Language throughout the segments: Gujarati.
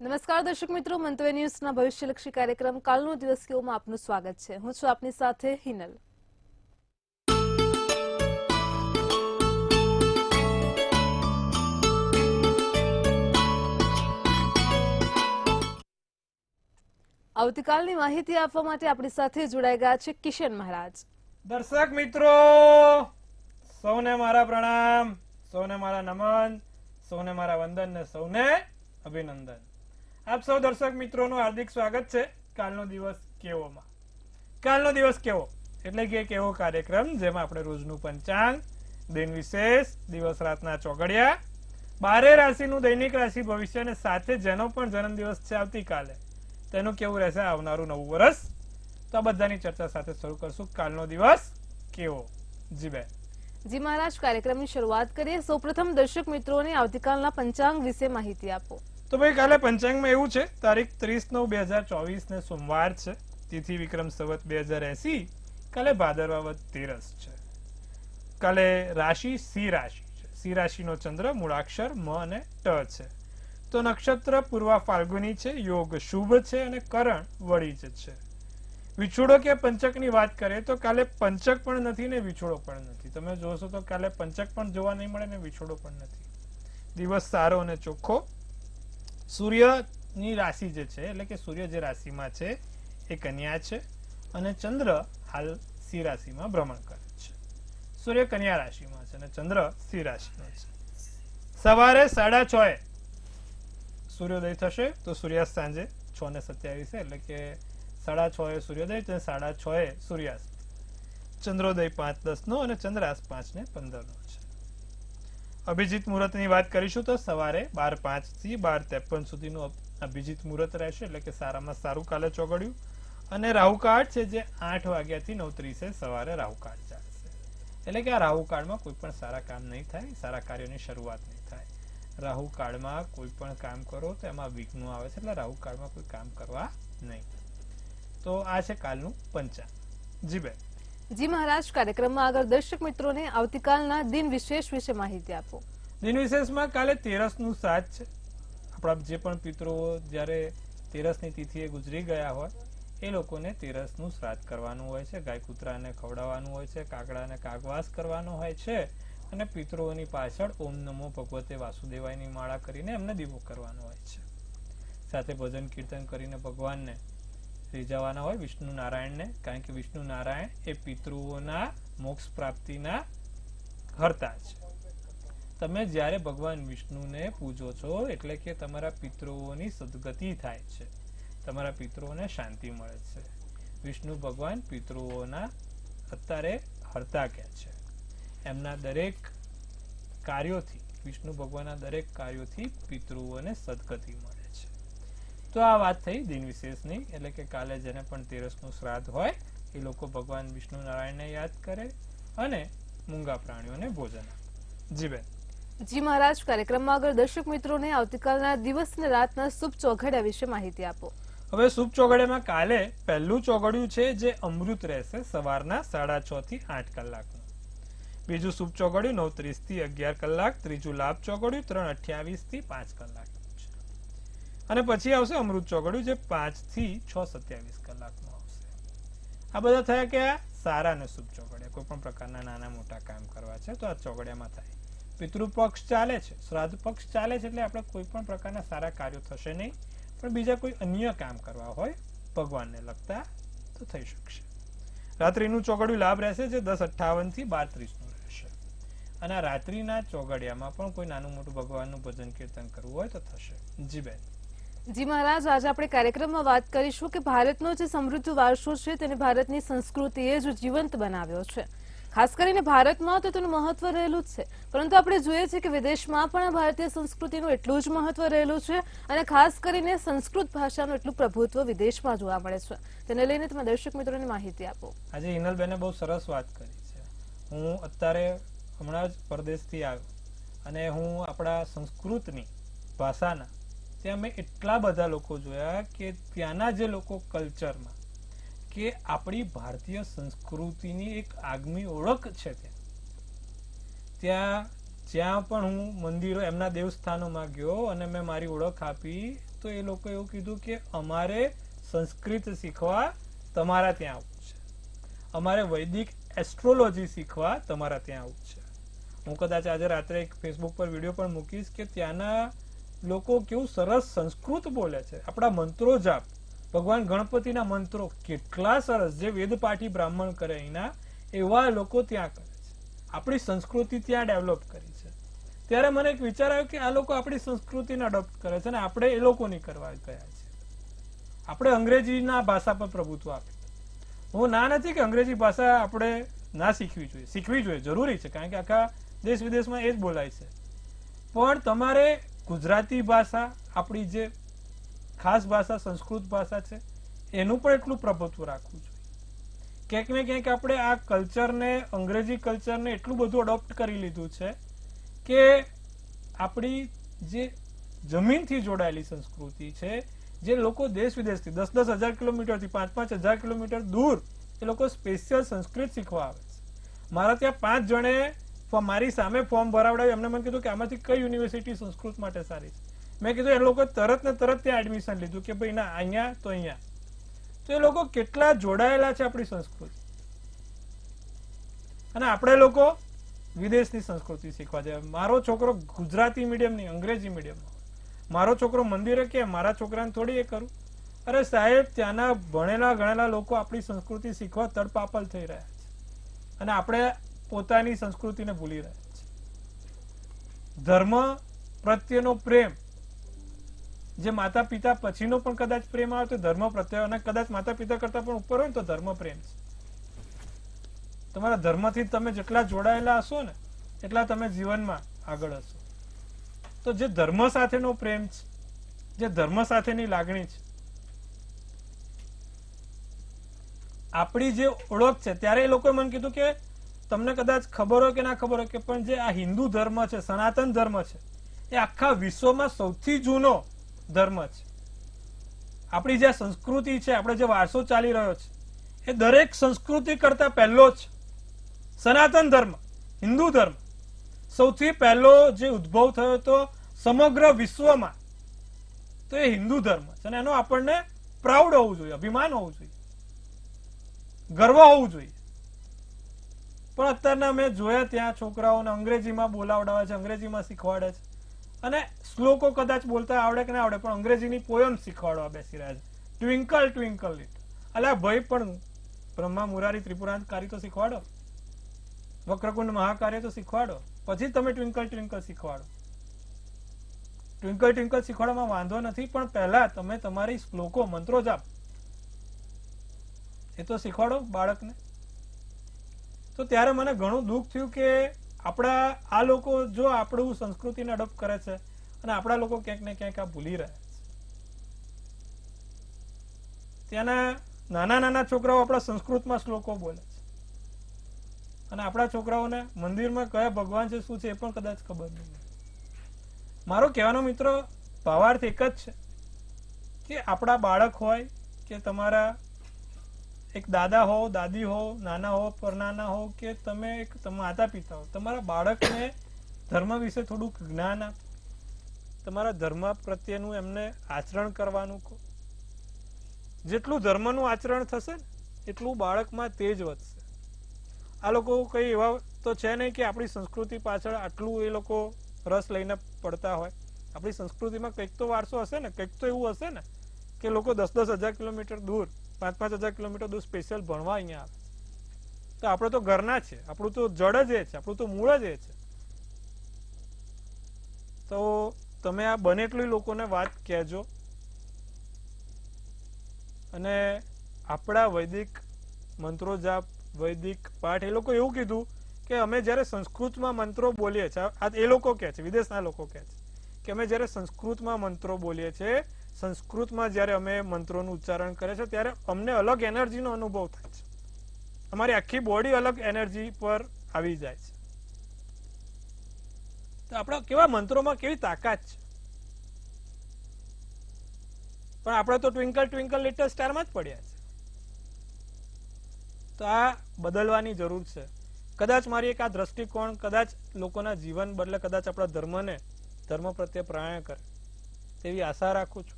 નમસ્કાર દર્શક મિત્રો, મંતવ્ય ન્યૂઝના ભવિષ્યલક્ષી કાર્યક્રમ કાલનો દિવસ કેવોમાં આપનું સ્વાગત છે. હું છું આપની સાથે હિનલ. આવતીકાલની માહિતી આપવા માટે આપણી સાથે જોડાઈ ગયા છે કિશન મહારાજ. દર્શક મિત્રો સૌને મારા પ્રણામ, સૌને મારા નમન, સૌને મારા વંદન ને સૌને અભિનંદન. આપ સૌ દર્શક મિત્રોનું હાર્દિક સ્વાગત છે કાલનો દિવસ કેવોમાં. કાલનો દિવસ કેવો એટલે કે એક એવો કાર્યક્રમ જેમાં આપણે રોજનું પંચાંગ, દિન વિશેષ, દિવસ રાતના ચોગડિયા, 12 રાશિનું દૈનિક રાશિ ભવિષ્ય અને સાથે જેનો પણ જન્મદિવસ છે આવતીકાલે તેનું કેવું રહેશે આવનારું નવું વર્ષ, તો આ બધાની ચર્ચા સાથે શરૂ કરશું. કાલનો દિવસ કેવો? જી બેન. જી મહારાજ, કાર્યક્રમની શરૂઆત કરીએ. સૌપ્રથમ દર્શક મિત્રોને આવતીકાલના પંચાંગ વિશે માહિતી આપો. તો ભાઈ કાલે પંચાંગમાં એવું છે, તારીખ 30/9/2024 ને સોમવાર છે, તિથિ વિક્રમ સંવત 2080, કાલે ભાદરવા વદ 13 છે. કાલે રાશિ સિંહ રાશિ છે. સિંહ રાશિનો ચંદ્ર મૂળાક્ષર મ અને ટ છે. તો નક્ષત્ર પૂર્વા ફાલ્ગુની છે, યોગ શુભ છે અને કરણ વળીજ છે. વિછોડો કે પંચકની વાત કરીએ તો કાલે પંચક પણ નથી ને વિછોડો પણ નથી. તમે જોશો તો કાલે પંચક પણ જોવા નહીં મળે ને વિછોડો પણ નથી. દિવસ સારો અને ચોખ્ખો. સૂર્યની રાશિ જે છે એટલે કે સૂર્ય જે રાશિમાં છે એ કન્યા છે અને ચંદ્ર હાલ સિંહ રાશિમાં ભ્રમણ કરે છે. સૂર્ય કન્યા રાશિમાં છે અને ચંદ્ર સિંહ રાશિનો છે. સવારે 6:30 સૂર્યોદય થશે, તો સૂર્યાસ્ત સાંજે 6:27 એટલે કે 6:30 સૂર્યોદય અને 6:30 સૂર્યાસ્ત. ચંદ્રોદય 5:10 નો અને ચંદ્રાસ્ત 5:15 નો છે. અભિજીત મુહૂર્તની વાત કરીશું તો સવારે 12:05 થી 12:53 સુધીનું અભિજીત મુહૂર્ત રહેશે એટલે કે સારામાં સારું કાલે ચોગડ્યું. અને રાહુકાળ છે જે 8 વાગ્યાથી 9:30 સવારે રાહુકાળ ચાલશે. એટલે કે આ રાહુકાળમાં કોઈ પણ સારા કામ નહીં થાય, સારા કાર્યોની શરૂઆત નહીં થાય. રાહુકાળમાં કોઈ પણ કામ કરો તો એમાં વિઘ્નો આવે છે, એટલે રાહુકાળમાં કોઈ કામ કરવા નહીં. તો આ છે કાલનું પંચાંગ. જી બેન. જી મહારાજ, કાર્યક્રમમાં આગળ દર્શક મિત્રોને આવતીકાલના દિન વિશેષ વિશે માહિતી આપો. દિન વિશેષમાં કાલે 13નું શ્રાદ્ધ છે. આપણા જે પણ પિતૃઓ જ્યારે 13ની તિથિએ ગુજરી ગયા હોય એ લોકોને 13નું શ્રાદ્ધ કરવાનું હોય છે. ગાય કૂતરાને ખવડાવવાનું હોય છે, કાગડાને કાગવાસ કરવાનો હોય છે અને પિતૃઓની પાછળ ઓમ નમો ભગવતે વાસુદેવાયની માળા કરીને એમને દીવો કરવાનો હોય છે. સાથે ભજન કીર્તન કરીને ભગવાનને રીઝવવાના હોય, વિષ્ણુ નારાયણને, કારણ કે વિષ્ણુ નારાયણ એ પિતૃઓના મોક્ષ પ્રાપ્તિના હર્તા છે. તમે જ્યારે ભગવાન વિષ્ણુને પૂજો છો એટલે કે તમારા પિતૃઓની સદગતિ થાય છે, તમારા પિતૃઓને શાંતિ મળે છે. વિષ્ણુ ભગવાન પિતૃઓના અત્યારે હર્તા કહે છે. એમના દરેક કાર્યોથી, વિષ્ણુ ભગવાનના દરેક કાર્યોથી પિતૃઓને સદગતિ મળે છે. તો આ વાત થઈ દિન વિશેષની, એટલે કે કાલે જેને પણ 13નું શ્રાદ્ધ હોય એ લોકો ભગવાન વિષ્ણુ નારાયણને યાદ કરે અને મૂંગા પ્રાણીઓને ભોજન આપે. જી બેન. જી મહારાજ, કાર્યક્રમમાં આગળ દર્શક મિત્રોને આવતીકાલના દિવસ અને રાતના શુભ ચોઘડિયા વિશે માહિતી આપો. હવે શુભ ચોઘડિયામાં કાલે પહેલું ચોઘડિયું છે જે અમૃત રહેશે સવારના 6:30 થી 8 કલાકનું. બીજું શુભ ચોઘડિયું 9:30 થી 11 કલાક. ત્રીજું લાભ ચોઘડિયું 3:28 થી 5 કલાકનું છે. અને પછી આવશે અમૃત ચોઘડિયું જે 5 થી 6:27 કલાકનું આવશે. આ બધા થયા કે સારા અને શુભ ચોઘડિયા. કોઈ પણ પ્રકારના નાના મોટા કામ કરવા છે તો આ ચોઘડિયામાં થાય. પિતૃપક્ષ ચાલે છે, શ્રાદ્ધ પક્ષ ચાલે છે, એટલે આપણે કોઈ પણ પ્રકારના સારા કાર્યો થશે નહીં, પણ બીજા કોઈ અન્ય કામ કરવા હોય ભગવાનને લગતા તો થઈ શકશે. રાત્રિનું ચોઘડિયું લાભ રહેશે જે 10:58 થી 12:30 રહેશે. અને આ રાત્રિના ચોઘડિયામાં પણ કોઈ નાનું મોટું ભગવાનનું ભજન કીર્તન કરવું હોય તો થશે. જી બેન. જી મહારાજ, આજે આપણે કાર્યક્રમમાં વાત કરીશું કે ભારતનો જે સમૃદ્ધ વારસો છે તેને ભારતની સંસ્કૃતિએ જ જીવંત બનાવ્યો છે. ખાસ કરીને ભારતમાં તો તેનું મહત્વ રહેલું જ છે, પરંતુ આપણે જોઈએ છીએ કે વિદેશમાં પણ ભારતીય સંસ્કૃતિનું એટલું જ મહત્વ રહેલું છે અને ખાસ કરીને સંસ્કૃત ભાષાનું એટલું પ્રભુત્વ વિદેશમાં જોવા મળે છે. તેને લઈને તમે દર્શક મિત્રોને માહિતી આપો. આજે હિનલબેને બહુ સરસ વાત કરી છે. હું અત્યારે હમણાં જ પરદેશથી આવ્યો અને હું આપણા સંસ્કૃતની ભાષાના ત્યાં મેં એટલા બધા લોકો જોયા કે ત્યાંના જે લોકો કલ્ચરમાં કે આપણી ભારતીય સંસ્કૃતિની એક આગમી ઓળખ છે. ત્યાં જ્યાં પણ હું મંદિરો, એમના દેવસ્થાનોમાં ગયો અને મેં મારી ઓળખ આપી તો એ લોકો એવું કીધું કે અમારે સંસ્કૃત શીખવા તમારા ત્યાં આવવું છે, અમારે વૈદિક એસ્ટ્રોલોજી શીખવા તમારા ત્યાં આવવું છે. હું કદાચ આજે રાત્રે એક ફેસબુક પર વિડીયો પણ મૂકીશ કે ત્યાંના લોકો કેવું સરસ સંસ્કૃત બોલે છે. આપણા મંત્રો જાપ, ભગવાન ગણપતિના મંત્રો કેટલા સરસ, જે વેદ પાઠી બ્રાહ્મણ કરે અહીંના એવા લોકો ત્યાં કરે છે. આપણી સંસ્કૃતિ ત્યાં ડેવલપ કરી છે. ત્યારે મને એક વિચાર આવ્યો કે આ લોકો આપણી સંસ્કૃતિને અડોપ્ટ કરે છે અને આપણે એ લોકોની કરવા ગયા છે. આપણે અંગ્રેજીના ભાષા પર પ્રભુત્વ આપે. હું ના નથી કે અંગ્રેજી ભાષા આપણે ના શીખવી જોઈએ, શીખવી જોઈએ, જરૂરી છે, કારણ કે આખા દેશ વિદેશમાં એ જ બોલાય છે. પણ તમારે ગુજરાતી ભાષા, આપણી જે ખાસ ભાષા સંસ્કૃત ભાષા છે, એનું પણ એટલું પ્રભુત્વ રાખવું જોઈએ. ક્યાંક ને ક્યાંક આપણે આ કલ્ચરને, અંગ્રેજી કલ્ચરને એટલું બધું અડોપ્ટ કરી લીધું છે કે આપણી જે જમીનથી જોડાયેલી સંસ્કૃતિ છે, જે લોકો દેશ વિદેશથી 10,000 કિલોમીટરથી 5,000 કિલોમીટર દૂર એ લોકો સ્પેશિયલ સંસ્કૃત શીખવા આવે છે. મારા ત્યાં 5 જણે મારી સામે ફોર્મ ભરાવડાવ્યું. એમને મને કીધું કે આમાંથી કઈ યુનિવર્સિટી સંસ્કૃત માટે સારી છે. મેં કીધું એ લોકો તરત ને તરત ત્યાં એડમિશન લીધું કે ભાઈ ના, અહીંયા તો અહીંયા. તો એ લોકો કેટલા જોડાયેલા છે આપણી સંસ્કૃતિ, અને આપણે લોકો વિદેશની સંસ્કૃતિ શીખવા જાય. મારો છોકરો ગુજરાતી મીડિયમની, અંગ્રેજી મીડિયમનો, મારો છોકરો મંદિરે કે મારા છોકરાને થોડી એ કરું. અરે સાહેબ, ત્યાંના ભણેલા ગણેલા લોકો આપણી સંસ્કૃતિ શીખવા તડપાપલ થઈ રહ્યા છે અને આપણે પોતાની સંસ્કૃતિને ભૂલી રહ્યા છે. ધર્મ પ્રત્યેનો પ્રેમ, જે માતા પિતા પછીનો પણ કદાચ પ્રેમ આવે તો ધર્મ પ્રત્યે, અને કદાચ માતા પિતા કરતા પણ ઉપર હોય ને તો ધર્મ પ્રેમ છે. તમારા ધર્મથી તમે જેટલા જોડાયેલા હશો ને એટલા તમે જીવનમાં આગળ હશો. તો જે ધર્મ સાથેનો પ્રેમ છે, જે ધર્મ સાથેની લાગણી છે, આપણી જે ઓળખ છે, ત્યારે એ લોકોએ મને કીધું કે તમને કદાચ ખબર હોય કે ના ખબર હોય કે પણ જે આ હિન્દુ ધર્મ છે, સનાતન ધર્મ છે, એ આખા વિશ્વમાં સૌથી જૂનો ધર્મ છે. આપણી જે સંસ્કૃતિ છે, આપણે જે વારસો ચાલી રહ્યો છે, એ દરેક સંસ્કૃતિ કરતા પહેલો છે. સનાતન ધર્મ, હિન્દુ ધર્મ સૌથી પહેલો જે ઉદ્ભવ થયો હતો સમગ્ર વિશ્વમાં, તો એ હિન્દુ ધર્મ છે. અને એનો આપણને પ્રાઉડ હોવું જોઈએ, અભિમાન હોવું જોઈએ, ગર્વ હોવું જોઈએ. પણ અત્યારના મેં જોયા ત્યાં છોકરાઓને અંગ્રેજીમાં બોલાવડાવે છે, અંગ્રેજીમાં શીખવાડે છે, અને શ્લોકો કદાચ બોલતા આવડે કે ના આવડે પણ અંગ્રેજીની પોયમ શીખવાડવા બેસી રહ્યા છે. ટ્વિંકલ ટ્વિંકલ લિટલ, અલ્યા ભાઈ, પણ બ્રહ્મા મુરારી ત્રિપુરાંતકારી તો શીખવાડો, વક્રકુંડ મહાકાર્ય તો શીખવાડો, પછી તમે ટ્વિંકલ ટ્વિંકલ શીખવાડો. ટ્વિંકલ ટ્વિંકલ શીખવાડવામાં વાંધો નથી, પણ પહેલા તમે તમારી શ્લોકો, મંત્રો જાપ એ તો શીખવાડો બાળકને. તો ત્યારે મને ઘણું દુઃખ થયું કે આપણા આ લોકો જો આપણું સંસ્કૃતિને અડોપ્ટ કરે છે અને આપણા લોકો ક્યાંક ને ક્યાંક આ ભૂલી રહ્યા છે. ત્યાંના નાના નાના છોકરાઓ આપણા સંસ્કૃતમાં શ્લોકો બોલે છે અને આપણા છોકરાઓને મંદિરમાં કયા ભગવાન છે, શું છે એ પણ કદાચ ખબર નહીં. મારો કહેવાનો મિત્રો ભાવાર્થ એક જ છે કે આપણા બાળક હોય કે તમારા એક દાદા હો, દાદી હો, નાના હો, પરનાના હો, કે તમે એક માતા પિતા હો, તમારા બાળકને ધર્મ વિશે થોડુંક જ્ઞાન આપો, તમારા ધર્મ પ્રત્યેનું એમને આચરણ કરવાનું કહો. જેટલું ધર્મનું આચરણ થશે ને એટલું બાળકમાં તેજ વધશે. આ લોકો કઈ એવા તો છે નહીં કે આપણી સંસ્કૃતિ પાછળ આટલું એ લોકો રસ લઈને પડતા હોય. આપણી સંસ્કૃતિમાં કંઈક તો વારસો હશે ને, કંઈક તો એવું હશે ને કે લોકો 10,000 કિલોમીટર દૂર, 5,000 કિલોમીટર દૂર સ્પેશિયલ ભણવા અહીંયા આવે. તો આપણે તો ઘરના છે, આપણું તો જડ જ એ છે, આપણું તો મૂળ જ એ છે. તો તમે આ બને એટલી લોકોને વાત કહેજો. અને આપણા વૈદિક મંત્રો જાપ, વૈદિક પાઠ, એ લોકો એવું કીધું કે અમે જ્યારે સંસ્કૃતમાં મંત્રો બોલીએ છીએ, આ એ લોકો કહે છે, વિદેશના લોકો કહે છે કે અમે જ્યારે સંસ્કૃતમાં મંત્રો બોલીએ છીએ, સંસ્કૃતમાં જ્યારે અમે મંત્રોનું ઉચ્ચારણ કરે છે ત્યારે અમને અલગ એનર્જીનો અનુભવ થાય છે. અમારી આખી બોડી અલગ એનર્જી પર આવી જાય છે. તો આપણા કેવા મંત્રોમાં કેવી તાકાત છે. પણ આપણે તો ટ્વિંકલ ટ્વિંકલ લિટલ સ્ટારમાં જ પડ્યા છે. તો આ બદલવાની જરૂર છે. કદાચ મારી એક આ દ્રષ્ટિકોણ કદાચ લોકોના જીવન બદલે, કદાચ આપણા ધર્મ પ્રત્યે પ્રાણ કરે તેવી આશા રાખું છું.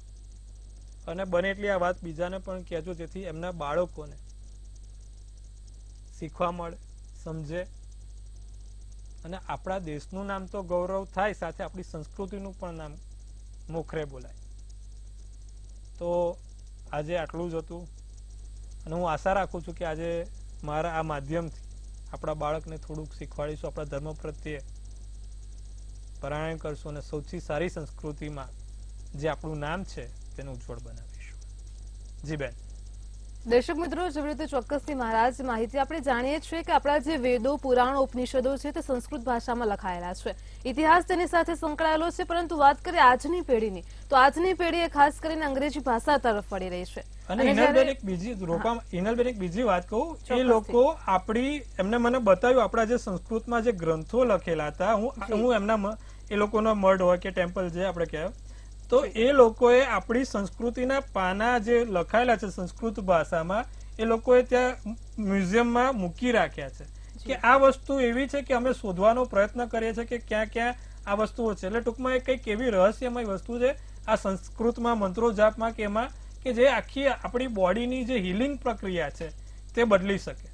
અને બને એટલી આ વાત બીજાને પણ કહેજો, જેથી એમના બાળકોને શીખવા મળે, સમજે અને આપણા દેશનું નામ તો ગૌરવ થાય, સાથે આપણી સંસ્કૃતિનું પણ નામ મોખરે બોલાય. તો આજે આટલું જ હતું અને હું આશા રાખું છું કે આજે મારા આ માધ્યમથી આપણા બાળકને થોડુંક શીખવાડીશું, આપણા ધર્મ પ્રત્યે પરાયણ કરશું અને સૌથી સારી સંસ્કૃતિમાં જે આપણું નામ છે તેને ઉજ્જવળ બનાવીશું. જી બેન. દર્શક મિત્રો, જેવી રીતે ચોક્કસથી મહારાજ માહિતી આપણે જાણીએ છીએ કે આપણા જે વેદો, પુરાણો, ઉપનિષદો છે તે સંસ્કૃત ભાષામાં લખાયેલા છે, ઇતિહાસ તેની સાથે સંકળાયેલો છે. પરંતુ વાત કરીએ આજની પેઢીની, તો આજની પેઢી ખાસ કરીને અંગ્રેજી ભાષા તરફ વળી રહી છે. અને ઇનલબેન એક બીજી વાત કહું, એ લોકો આપણી એમને મને બતાવ્યું આપણા જે સંસ્કૃતમાં જે ગ્રંથો લખેલા હતા, હું એમના એ લોકોનો મઢ હોય કે ટેમ્પલ જે આપણે કહેવાય, તો એ લોકોએ આપણી સંસ્કૃતિના પાના જે લખાયેલા છે સંસ્કૃત ભાષામાં, એ લોકોએ ત્યાં મ્યુઝિયમમાં મૂકી રાખ્યા છે કે આ વસ્તુ એવી છે કે અમે શોધવાનો પ્રયત્ન કરીએ છીએ કે ક્યાં ક્યાં આ વસ્તુઓ છે. એટલે ટૂંકમાં એ કંઈક એવી રહસ્યમય વસ્તુ છે આ સંસ્કૃતમાં મંત્રો જાપમાં કે એમાં, કે જે આખી આપણી બોડીની જે હિલિંગ પ્રક્રિયા છે તે બદલી શકે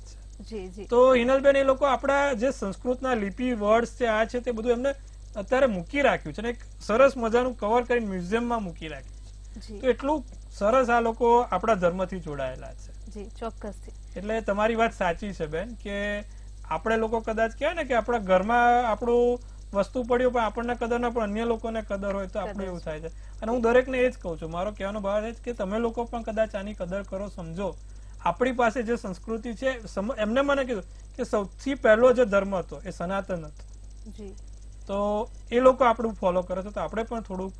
છે. તો હિનલબેન, એ લોકો આપણા જે સંસ્કૃતના લિપિ, વર્ડ્સ છે, આ છે તે બધું એમને અત્યારે મૂકી રાખ્યું છે અને એક સરસ મજાનું કવર કરીને મ્યુઝિયમમાં મૂકી રાખ્યું છે. તો એટલું સરસ આ લોકો આપણા ધર્મથી જોડાયેલા છે. જી, ચોક્કસથી. એટલે તમારી વાત સાચી છે બેન, કે આપણે લોકો કદાચ કહેવાય ને કે આપણા ઘરમાં આપણું વસ્તુ પડ્યું પણ આપણને કદર ના, પણ અન્ય લોકોને કદર હોય તો આપણે એવું થાય છે. અને હું દરેકને એ જ કહું છું, મારો કહેવાનો ભાવ એ જ કે તમે લોકો પણ કદાચ આની કદર કરો, સમજો. આપણી પાસે જે સંસ્કૃતિ છે, એમને મને કીધું કે સૌથી પહેલો જે ધર્મ હતો એ સનાતન હતો, તો એ લોકો આપણું ફોલો કરે છે, તો આપણે પણ થોડુંક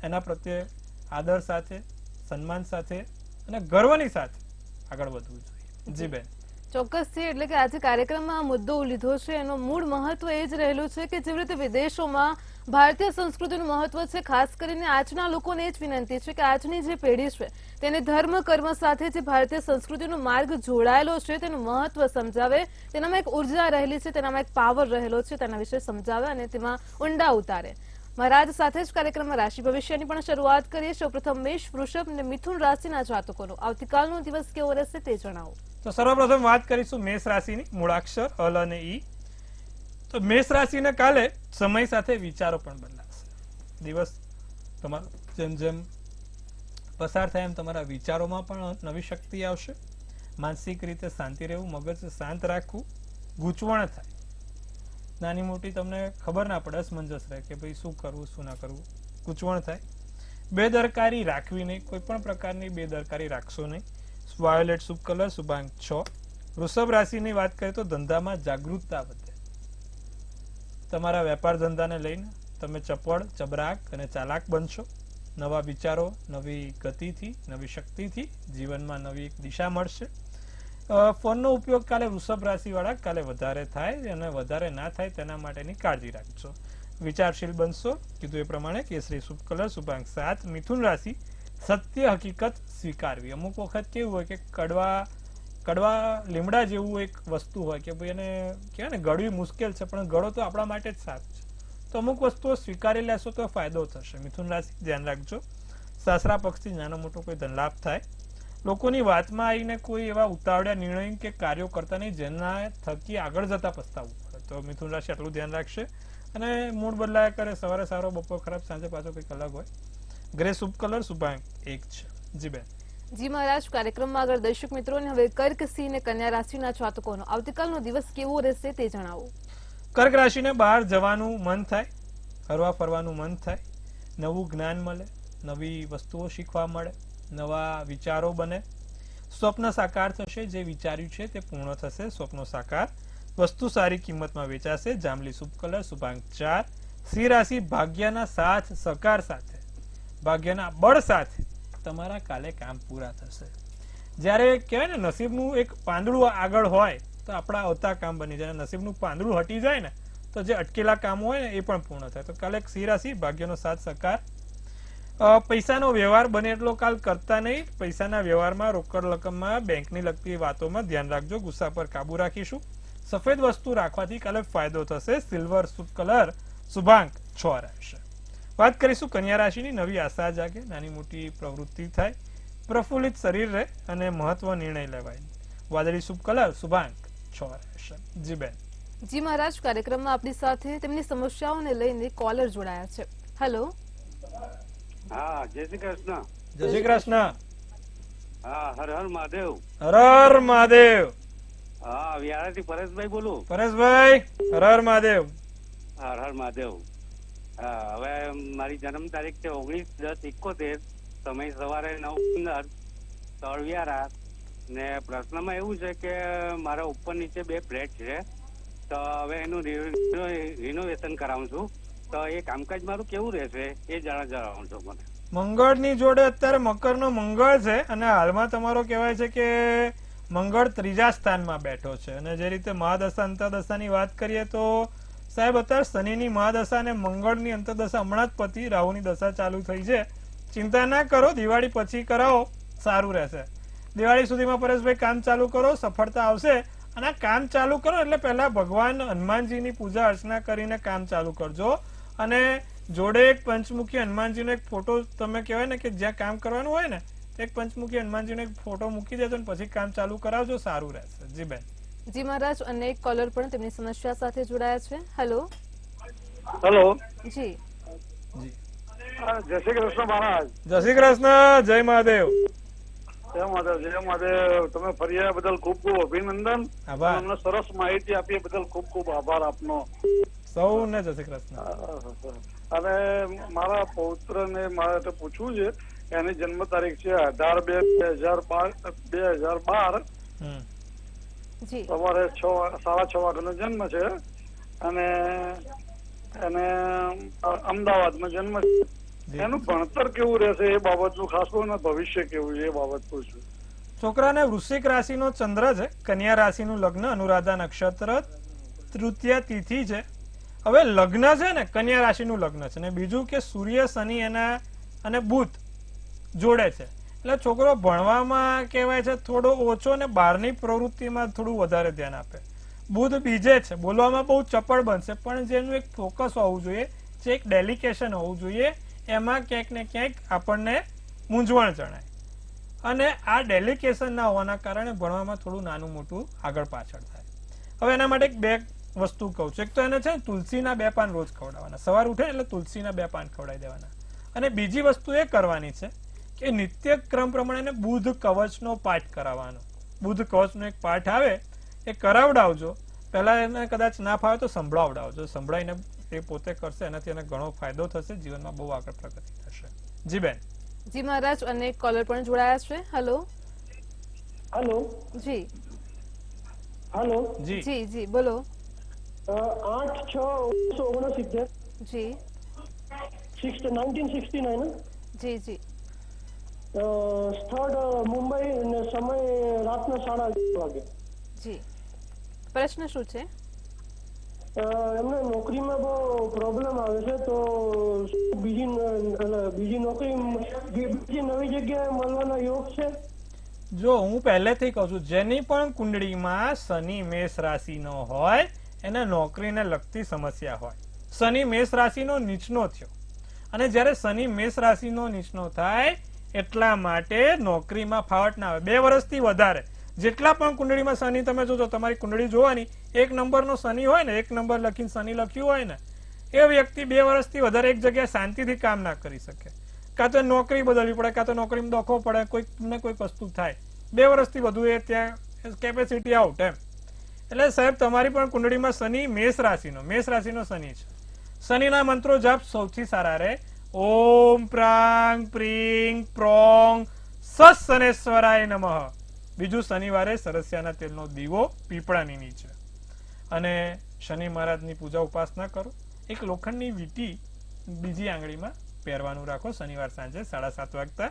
એના પ્રત્યે આદર સાથે, સન્માન સાથે અને ગર્વની સાથે આગળ વધવું જોઈએ. જી બેન. ચોક્કસથી. એટલે કે આજે કાર્યક્રમમાં મુદ્દો લીધો છે એનો મૂળ મહત્વ એ જ રહેલું છે કે જેવી રીતે વિદેશોમાં ભારતીય સંસ્કૃતિનું મહત્વ છે, ખાસ કરીને આજના લોકોને એ જ વિનંતી છે કે આજની જે પેઢી છે તેને ધર્મ, કર્મ સાથે જે ભારતીય સંસ્કૃતિનો માર્ગ જોડાયેલો છે તેનું મહત્વ સમજાવે, તેનામાં એક ઉર્જા રહેલી છે, તેનામાં એક પાવર રહેલો છે, તેના વિશે સમજાવે અને તેમાં ઊંડા ઉતારે. મહારાજ સાથે જ કાર્યક્રમમાં રાશિ ભવિષ્યની પણ શરૂઆત કરીએ. સૌપ્રથમ મેષ, વૃષભ અને મિથુન રાશિના જાતકોનો આવતીકાલનો દિવસ કેવો રહેશે તે જણાવો. તો સર્વપ્રથમ વાત કરીશું મેષ રાશિની. મૂળાક્ષર અલ અને ઈ. તો મેષ રાશિને કાલે સમય સાથે વિચારો પણ બદલાશે. દિવસ તમારો જેમ જેમ પસાર થાય એમ તમારા વિચારોમાં પણ નવી શક્તિ આવશે. માનસિક રીતે શાંતિ રહેવું, મગજ શાંત રાખવું, ગૂંચવણ થાય, નાની મોટી તમને ખબર ના પડે, અસમંજસ રહે કે ભાઈ શું કરવું શું ના કરવું, ગૂંચવણ થાય. બેદરકારી રાખવી નહીં, કોઈ પણ પ્રકારની બેદરકારી રાખશો નહીં. વાયોલેટ શુભ કલર, શુભાંક 6. વૃષભ રાશિની વાત કરીએ તો ધંધામાં જાગૃતતા વધે. તમારા વેપાર ધંધાને લઈને તમે ચપળ, ચબરાક અને ચાલાક બનશો. નવા વિચારો, નવી ગતિથી, નવી શક્તિથી જીવનમાં નવી એક દિશા મળશે. ફોનનો ઉપયોગ કાલે વૃષભ રાશિવાળા કાલે વધારે થાય અને વધારે ના થાય તેના માટેની કાળજી રાખજો. વિચારશીલ બનશો. કીધું એ પ્રમાણે કેસરી શુભ કલર, શુભાંક 7. મિથુન રાશિ સત્ય હકીકત સ્વીકારવી. અમુક વખત કેવું હોય કે કડવા લીમડા જેવું એક વસ્તુ હોય કે ભાઈ એને કહેવાય ને ગળવી મુશ્કેલ છે, પણ ગળો તો આપણા માટે જ સારું છે. તો અમુક વસ્તુઓ સ્વીકારી લેશો તો ફાયદો થશે. મિથુન રાશિ ધ્યાન રાખજો. સાસરા પક્ષથી નાનો મોટો કોઈ ધનલાભ થાય. લોકોની વાતમાં આવીને કોઈ એવા ઉતાવળ્યા નિર્ણય કે કાર્યો કરતા નહીં જેના થકી આગળ જતા પસ્તાવવું પડે. તો મિથુન રાશિ આટલું ધ્યાન રાખશે. અને મૂડ બદલાયા કરે, સવારે સારો, બપોર ખરાબ, સાંજે પાછો કંઈક અલગ હોય. ગ્રે શુભ કલર, શુભાંક 1 છે. જી બેન. જી મહારાજ, કાર્યક્રમમાં આગળ દર્શક મિત્રોને હવે કર્ક, સિંહ અને કન્યા રાશિના જાતકોનો આવતીકાલનો દિવસ કેવો રહેશે તે જણાવો. કર્ક રાશિને બહાર જવાનું મન થાય, ફરવા ફરવાનું મન થાય, નવું જ્ઞાન મળે, નવી વસ્તુઓ શીખવા મળે, નવા વિચારો બને, સ્વપ્ન સાકાર થશે. જે વિચાર્યું છે તે પૂર્ણ થશે. સ્વપ્નો સાકાર, વસ્તુ સારી કિંમતમાં વેચાશે. જાંબલી શુભ કલર, શુભાંક 4. સિંહ રાશિ ભાગ્યના સાથ સહકાર સાથે, ભાગ્યના બળ સાથે તમારા કાલે કામ પૂરા થશે. જ્યારે કહેવાય ને નસીબનું એક પાંદડું આગળ હોય તો આપણા આવતા કામ બની જાય. નસીબનું પાંદડું હટી જાય ને તો જે અટકેલા કામો હોય ને એ પણ પૂર્ણ થાય. તો કાલે સિંહ રાશિ ભાગ્યનો સાથ સહકાર. પૈસાનો વ્યવહાર બને એટલો કાલ કરતા નહીં. પૈસાના વ્યવહારમાં, રોકડ રકમમાં, બેંકની લગતી વાતોમાં ધ્યાન રાખજો. ગુસ્સા પર કાબુ રાખીશું. સફેદ વસ્તુ રાખવાથી કાલે ફાયદો થશે. સિલ્વર શુભ કલર, શુભાંક 6 રહેશે. વાત કરીશું કન્યા રાશિની. નવી આશા જાગે, નાની મોટી પ્રવૃત્તિ થાય, પ્રફુલ્લિત શરીર રહે અને મહત્વ નિર્ણય લેવાય. વાદળી શુભ કલર શુભાંક 6 રહેશે. જી બેન. જી મહારાજ, કાર્યક્રમમાં આપણી સાથે તેમની સમસ્યાઓને લઈને કોલર જોડાયા છે. હેલો. હા, જય શ્રી કૃષ્ણ. જય શ્રી કૃષ્ણ. હા, હર હર મહાદેવ. હર હર મહાદેવ. હા, વ્યારાથી પરેશભાઈ બોલું. પરેશભાઈ, હર હર મહાદેવ. હર હર મહાદેવ. હા, હવે મારી જન્મ તારીખ છે 19/10/71, સમય સવારે 9:15, સ્થળ વ્યારા. ને પ્રશ્નમાં એવું છે કે મારા ઉપર નીચે 2 ફ્લેટ છે, તો હવે એનું રિનોવેશન કરાવું છું, તો એ કામકાજ મારું કેવું રહેશે એ જણાવવાનું છું મને. મંગળની જોડે અત્યારે મકરનો મંગળ છે અને હાલમાં તમારો કહેવાય છે કે મંગળ 3જા સ્થાનમાં બેઠો છે. અને જે રીતે મહાદશા અંતરદશાની વાત કરીએ તો સાહેબ અત્યારે શનિની મહાદશા અને મંગળની અંતરદશા હમણાં જ પતી, રાહુની દશા ચાલુ થઈ છે. ચિંતા ના કરો, દિવાળી પછી કરાવો, સારું રહેશે. દિવાળી સુધીમાં પરેશભાઈ કામ ચાલુ કરો, સફળતા આવશે. અને કામ ચાલુ કરો એટલે પહેલા ભગવાન હનુમાનજીની પૂજા અર્ચના કરીને કામ ચાલુ કરજો. અને જોડે એક પંચમુખી હનુમાનજીનો એક ફોટો, તમે કહેવાય ને કે જ્યાં કામ કરવાનું હોય ને એક પંચમુખી હનુમાનજીનો એક ફોટો મૂકી દેજો અને પછી કામ ચાલુ કરાવજો, સારું રહેશે. જી બેન. જી મહારાજ, અને એક કોલર પણ તેમની સમસ્યા સાથે જોડાયા છે. હેલો. હેલો. જી જી. જય શ્રી કૃષ્ણ મહારાજ. જય શ્રી કૃષ્ણ. જય મહાદેવ. જય મહાદેવ. જય મહાદેવ. તમે ફર્યા બદલ ખૂબ ખૂબ અભિનંદન. આભાર. અમને સરસ માહિતી આપી બદલ ખૂબ ખૂબ આભાર આપનો. સૌને જય શ્રી કૃષ્ણ. અને મારા પૌત્રને મારે પૂછવું છે, એની જન્મ તારીખ છે 18/2/2012. જી સવારે 6:30 વાગ્યાનો જન્મ છે અને એને અમદાવાદમાં જન્મ છે. એનું ભણતર કેવું રહેશે એ બાબતનું ખાસ કરીને ભવિષ્ય કેવું છે એ બાબત પૂછું. છોકરાને વૃશ્ચિક રાશિનો ચંદ્ર છે, કન્યા રાશિનું લગ્ન, અનુરાધા નક્ષત્ર, તૃતીય તિથિ છે. હવે લગ્ન છે ને કન્યા રાશિનું લગ્ન છે, ને બીજું કે સૂર્ય શનિ એના અને બુધ જોડે છે, એટલે છોકરો ભણવામાં કહેવાય છે થોડો ઓછો ને બહારની પ્રવૃત્તિમાં થોડું વધારે ધ્યાન આપે. બુધ બીજે છે, બોલવામાં બહુ ચપળ બનશે, પણ જેનું એક ફોકસ હોવું જોઈએ, જે એક ડેલિકેશન હોવું જોઈએ, એમાં ક્યાંક ને ક્યાંક આપણને મૂંઝવણ જણાય. અને આ ડેલિકેશન ના હોવાના કારણે ભણવામાં થોડું નાનું મોટું આગળ પાછળ થાય. હવે એના માટે બે વસ્તુ કહું છું. એક તો એને છે ને તુલસીના 2 પાન રોજ ખવડાવવાના, સવાર ઉઠે એટલે તુલસીના 2 પાન ખવડાવી દેવાના. અને બીજી વસ્તુ એ કરવાની છે કે નિત્ય ક્રમ પ્રમાણે બુધ કવચનો પાઠ કરાવવાનો. બુધ કવચનો એક પાઠ આવે એ કરાવડાવજો. પહેલા એને કદાચ ના ફાવે તો સંભળાવડાવજો. સંભળાઈને એ પોતે કરશે, એનાથી એને ઘણો ફાયદો થશે, જીવનમાં બહુ આગળ પ્રગતિ થશે. જી બેન. જી મહારાજ, અને એક કોલર પણ જોડાયા છે. હેલો. હેલો. જી હેલો. જી જી જી બોલો. 8/6/1969. જી 1969. જી જી સ્થળ મુંબઈ ને સમય રાતના 11:30 વાગે. જી પ્રશ્ન શું છે? એમને નોકરીમાં બહુ પ્રોબ્લેમ આવે છે, તો બીજી નોકરી બીજી નવી જગ્યાએ મળવાનો યોગ છે? જો હું પહેલેથી કહું છું, જેની પણ કુંડળીમાં શનિ મેષ રાશિનો હોય એને નોકરીને લગતી સમસ્યા હોય. શનિ મેષ રાશિનો નીચનો થયો, અને જ્યારે શનિ મેષ રાશિનો નીચનો થાય એટલા માટે નોકરીમાં ફાવટ ના આવે. 2 વર્ષથી વધારે જેટલા પણ કુંડળીમાં શનિ, તમે જોજો તમારી કુંડળી જોવાની, 1 નંબરનો શનિ હોય ને, 1 નંબર લખીને શનિ લખ્યું હોય ને, એ વ્યક્તિ 2 વર્ષથી વધારે એક જગ્યાએ શાંતિથી કામ ના કરી શકે. કાં તો નોકરી બદલવી પડે, કાં તો નોકરીમાં દોખો પડે, કોઈક ને કોઈક વસ્તુ થાય. 2 વર્ષથી વધુ એ ત્યાં કેપેસિટી આઉટ એમ. એટલે સાહેબ તમારી પણ કુંડળીમાં શનિ મેષ રાશિનો શનિ છે. શનિના મંત્રો જાપ સૌથી સારા રહે. ઓમ પ્રાંગ પ્રીંગ પ્રોંગ સશનેશ્વરાય નમઃ. બીજું, શનિવારે સરસ્યાના તેલનો દીવો પીપળાની નીચે. અને શનિ મહારાજની પૂજા ઉપાસના કરો. એક લોખંડની વીંટી બીજી આંગળીમાં પહેરવાનું રાખો. શનિવાર સાંજે 7:30 વાગતા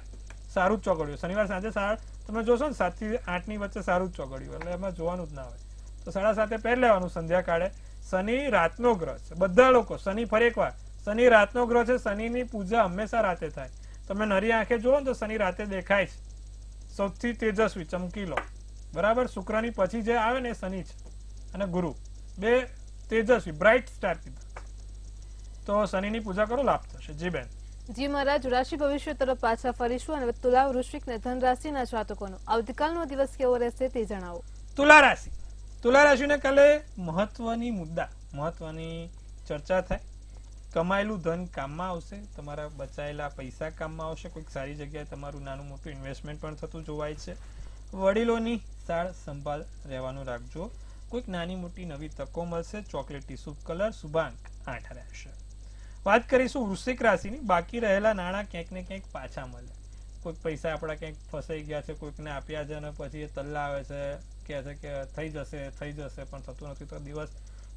સારું જ ચોગડ્યું. શનિવાર સાંજે તમે જોશો ને 7 થી 8 ની વચ્ચે સારું જ ચોગડ્યું, એટલે એમાં જોવાનું જ ના હોય. તો 7:30 પહેરી લેવાનું. સંધ્યાકાળે શનિ રાતનો ગ્રહ છે. બધા લોકો શનિ, ફરી એકવાર, શનિ રાતનો ગ્રહ છે. શનિની પૂજા હંમેશા રાતે થાય. તમે નરી આંખે જુઓ ને તો શનિ રાતે દેખાય છે, સૌથી તેજસ્વી, ચમકીલો. બરાબર. શુક્રની પછી જે આવે ને એ શનિ છે, અને ગુરુ, 2 તેજસ્વી બ્રાઇટ સ્ટાર કીધા. તો શનિની પૂજા કરો, લાભ થશે. જી બેન. જી મહારાજ, રાશિ ભવિષ્ય તરફ પાછા ફરીશું અને તુલા, વૃશ્ચિક ને ધન રાશિના જાતકોનો આવતીકાલનો દિવસ કેવો રહેશે તે જણાવો. તુલા રાશિને કાલે મહત્વની ચર્ચા થાય. કમાયેલું ધન કામમાં આવશે, તમારા બચાયેલા પૈસા કામમાં આવશે, કોઈક સારી જગ્યાએ તમારું નાનું મોટું ઇન્વેસ્ટમેન્ટ પણ થતું જોવાય છે. વડીલોની સાર સંભાળ રહેવાનું રાખજો. કોઈક નાની મોટી નવી તકો મળશે. ચોકલેટી શુભ કલર, શુભાંક 8 રહેશે. વાત કરીશું વૃશ્ચિક રાશિની. બાકી રહેલા નાણાં ક્યાંક ને ક્યાંક પાછા મળે. કોઈક પૈસા આપણા ક્યાંક ફસાઈ ગયા છે, કોઈકને આપ્યા છે અને પછી એ તલ્લા આવે છે, કહે છે કે થઈ જશે પણ થતું નથી. તો દિવસ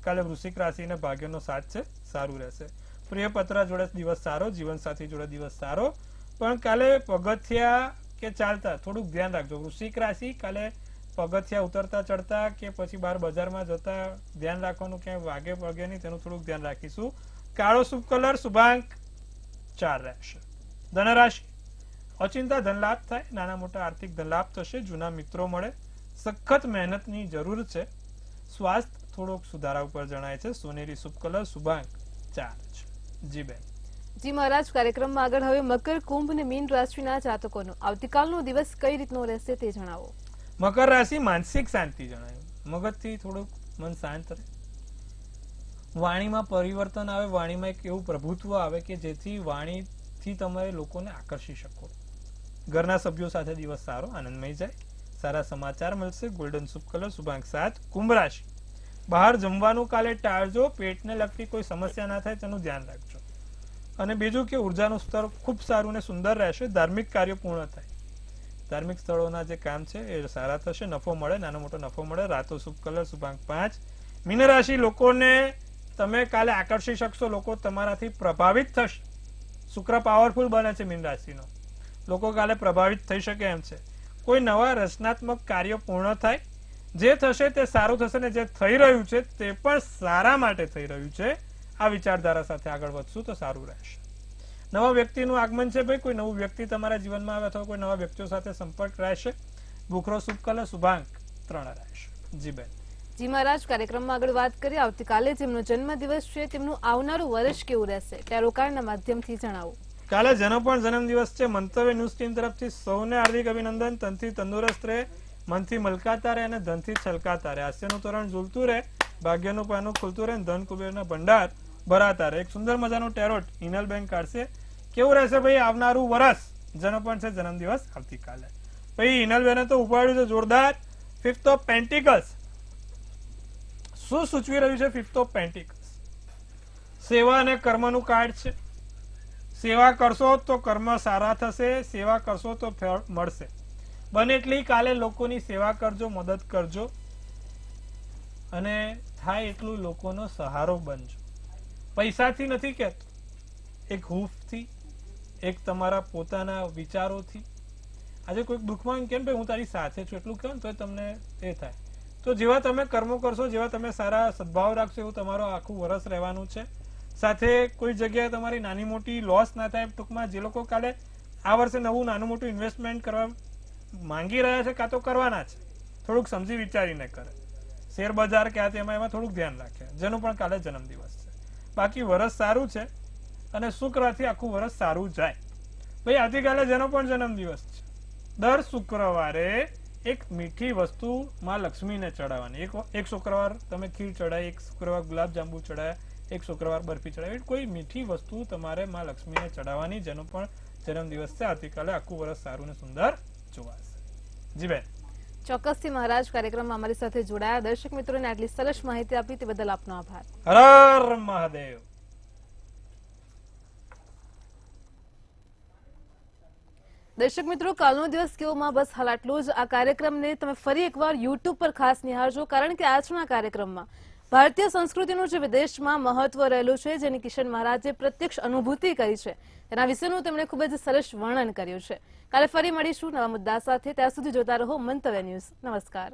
કાલે વૃશ્ચિક રાશિને ભાગ્યનો સાથ છે, સારું રહેશે. પ્રિય પત્ર જોડે દિવસ સારો, જીવનસાથી જોડે દિવસ સારો, પણ કાલે પગથિયા કે ચાલતા થોડુંક ધ્યાન રાખજો. વૃશ્ચિક રાશિ કાલે પગથિયા ઉતરતા ચડતા કે પછી બહાર બજારમાં જતા ધ્યાન રાખવાનું, ક્યાંય વાગે પગે નહીં, તેનું થોડુંક ધ્યાન રાખીશું. કાળો શુભ કલર, શુભાંક 4 રહેશે. ધનરાશિ અચિંતા ધનલાભ થાય, નાના મોટા આર્થિક ધનલાભ થશે, જૂના મિત્રો મળે. સખત મહેનતની જરૂર છે. સ્વાસ્થ્ય થોડોક સુધારા ઉપર જણાય છે. સોનેરી શુભ કલર, શુભાંક 4 છે. જી બેન. જી મહારાજ, કાર્યક્રમમાં આગળ હવે મકર, કુંભ અને મીન રાશિના જાતકોનો આવતીકાલનો દિવસ કઈ રીતનો રહેશે તે જણાવો. મકર રાશિ માનસિક શાંતિ જણાયું. મગજથી થોડુંક મન શાંત રહે. વાણીમાં પરિવર્તન આવે, વાણીમાં એક એવું પ્રભુત્વ આવે કે જેથી વાણીથી તમે લોકોને આકર્ષી શકો. ઘરના સભ્યો સાથે દિવસ સારો, આનંદમય જાય. સારા સમાચાર મળશે. ગોલ્ડન શુભ કલર, શુભાંક 7. કુંભ રાશિ બહાર જમવાનું કાલે ટાળજો. પેટને લગતી કોઈ સમસ્યા ના થાય તેનું ધ્યાન રાખજો. અને બીજું કે ઉર્જાનું સ્તર ખૂબ સારું ને સુંદર રહેશે. ધાર્મિક કાર્ય પૂર્ણ થાય. ધાર્મિક સ્થળોના જે કામ છે એ સારા થશે. નફો મળે, નાનો મોટો નફો મળે. રાતો શુભ કલર, શુભાંક 5. મીન રાશિ લોકોને તમે કાલે આકર્ષી શકશો. લોકો તમારાથી પ્રભાવિત થશે. શુક્ર પાવરફુલ બને છે મીન રાશિનો. લોકો કાલે પ્રભાવિત થઈ શકે એમ છે. કોઈ નવા રચનાત્મક કાર્ય પૂર્ણ થાય. જે થશે તે સારું થશે ને જે થઈ રહ્યું છે તે પણ સારા માટે થઈ રહ્યું છે. આ વિચારધારા સાથે આગળ વધશું તો સારું રહેશે. નવા વ્યક્તિનું આગમન છે. ભાઈ કોઈ નવું વ્યક્તિ તમારા જીવનમાં આવે અથવા કોઈ નવા વ્યક્તિઓ સાથે સંપર્ક રહેશે. ભૂખરો શુભ કલર, શુભાંક 3 રહેશે. જી બેન. જી મહારાજ, કાર્યક્રમમાં આગળ વાત કરીએ આવતીકાલે જેમનો જન્મદિવસ છે તેમનું આવનારું વર્ષ કેવું રહેશે તે રોકાણના માધ્યમથી જણાવો. કાલે જેનો પણ જન્મદિવસ છે, મંતવ્ય ન્યૂઝ ટીમ તરફથી સૌને હાર્દિક અભિનંદન. તનથી તંદુરસ્ત રહે, મનથી મલકાતા રહે અને ધનથી છલકાતા રહે. હાસ્યનું તોરણ ઝૂલતું રહે, ભાગ્યનું પાનું ખુલતું રહે, ધન કુબેરના ભંડાર ભરાતા રહે. એક સુંદર મજાનો ટેરોટ ઇનલબેન કાઢશે. કેવું રહેશે ભાઈ આવનારું વર્ષ? જેનો પણ છે જન્મદિવસ આવતીકાલે. ભાઈ ઇનલબેને તો ઉપાડ્યું છે જોરદાર. 5th of પેન્ટિકલ્સ. શું સૂચવી રહ્યું છે 5th ઓફ પેન્ટિકલ્સ? સેવા અને કર્મનું કાર્ડ છે. સેવા કરશો તો કર્મ સારા થશે. સેવા કરશો તો ફળ મળશે. બને એટલી કાલે લોકોની સેવા કરજો, મદદ કરજો અને થાય એટલું લોકોનો સહારો બનજો. પૈસાથી નથી કહેતો, એક હૂંફથી, એક તમારા પોતાના વિચારોથી. આજે કોઈક દુઃખમાં કેમ ભાઈ હું તારી સાથે છું એટલું કહો ને તો તમને એ થાય. તો જેવા તમે કર્મો કરશો, જેવા તમે સારા સદભાવ રાખશો એવું તમારો આખું વર્ષ રહેવાનું છે. સાથે કોઈ જગ્યાએ તમારી નાની મોટી લોસ ના થાય. ટૂંકમાં જે લોકો કાલે આ વર્ષે નવું નાનું મોટું ઇન્વેસ્ટમેન્ટ કરવા માંગી રહ્યા છે કાં તો કરવાના છે, થોડુંક સમજી વિચારીને કરે. શેર બજાર કે એમાં થોડુંક ધ્યાન રાખે. જેનું પણ કાલે જન્મદિવસ છે. બાકી વર્ષ સારું છે અને શુક્રથી આખું વર્ષ સારું જાય. ભાઈ આવતીકાલે જેનો પણ જન્મદિવસ છે, દર શુક્રવારે એક મીઠી વસ્તુ માં લક્ષ્મીને ચડાવવાની. એક શુક્રવાર તમે ખીર ચડાવી, એક શુક્રવાર ગુલાબ જાંબુ ચડાવ્યા, એક શુક્રવાર બરફી ચડાવી. કોઈ મીઠી વસ્તુ તમારે માં લક્ષ્મીને ચડાવવાની. જેનો પણ જન્મદિવસ છે આવતીકાલે આખું વર્ષ સારું ને સુંદર જોવાશે. જી બેન. ચોક્કસથી મહારાજ, કાર્યક્રમમાં અમારી સાથે જોડાયા દર્શક મિત્રોને આટલી સરસ માહિતી આપી તે બદલ આપનો આભાર. હર હર મહાદેવ. દર્શક મિત્રો, કાલનો દિવસ કેવોમાં બસ હાલ આટલું જ. આ કાર્યક્રમને તમે ફરી એકવાર યુટ્યુબ પર ખાસ નિહાળજો, કારણ કે આજના કાર્યક્રમમાં ભારતીય સંસ્કૃતિનું જે વિદેશમાં મહત્વ રહેલું છે, જેની કિશન મહારાજે પ્રત્યક્ષ અનુભૂતિ કરી છે, તેના વિશેનું તેમણે ખૂબ જ સરસ વર્ણન કર્યું છે. કાલે ફરી મળીશું નવા મુદ્દા સાથે. ત્યાં સુધી જોતા રહો મંતવ્ય ન્યૂઝ. નમસ્કાર.